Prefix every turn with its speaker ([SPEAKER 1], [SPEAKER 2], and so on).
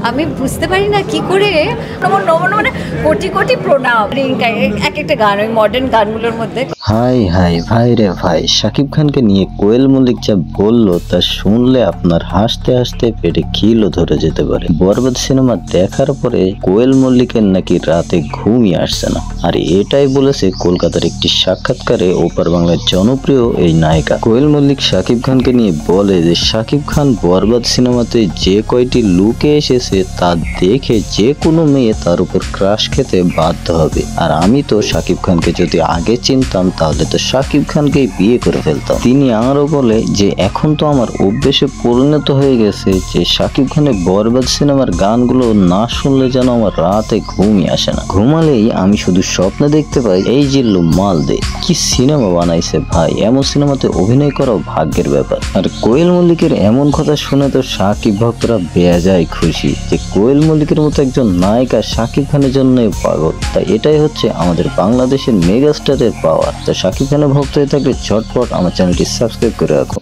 [SPEAKER 1] আমি বুঝতে পারি না কি করে নমন নমন মানে কোটি কোটি প্রণাম এক একটা গান ওই মডার্ন গানগুলোর মধ্যে।
[SPEAKER 2] হাই হাই ভাই রে ভাই, শাকিব খানকে নিয়ে কোয়েল মল্লিক যা বললো তা শুনলে আপনার হাসতে হাসতে পেটে খিলও ধরে যেতে পারে। বরবাদ সিনেমা দেখার পরে কোয়েল মল্লিকের নাকি রাতে ঘুমই আসছে না, আর এটাই বলেছে কলকাতার একটি সাক্ষাৎকারে ওপার বাংলার জনপ্রিয় এই নায়িকা। কোয়েল মল্লিক শাকিব খানকে নিয়ে বলে যে শাকিব খান বরবাদ সিনেমাতে যে কয়টি লুকে এসেছে তা দেখে যে কোনো মেয়ে তার উপর ক্রাশ খেতে বাধ্য হবে, আর আমি তো শাকিব খানকে যদি আগে চিনতাম তাহলে তো শাকিব খানকেই বিয়ে করে ফেলতাম। তিনি আরো বলে যে এখন তো আমার অভ্যেসে পরিণত হয়ে গেছে যে শাকিব খানের বরবাদ সিনেমার গানগুলো না শুনলে যেন আমার রাতে ঘুমই আসে না, ঘুমালেই আমি শুধু স্বপ্নে দেখতে পাই এই জিল্লু মাল দে। কি সিনেমা বানাইছে ভাই, এমন সিনেমাতে অভিনয় করাও ভাগ্যের ব্যাপার। আর কোয়েল মল্লিকের এমন কথা শুনে তো শাকিব ভক্তরা বেজায় খুশি যে কোয়েল মল্লিকের মতো একজন নায়িকা শাকিব খানের জন্য পাগল। তাই এটাই হচ্ছে আমাদের বাংলাদেশের মেগাস্টারের পাওয়ার। তো শাকিব খানের ভক্ত হয়ে থাকলে ঝটপট আমার চ্যানেলটি সাবস্ক্রাইব করে রাখো।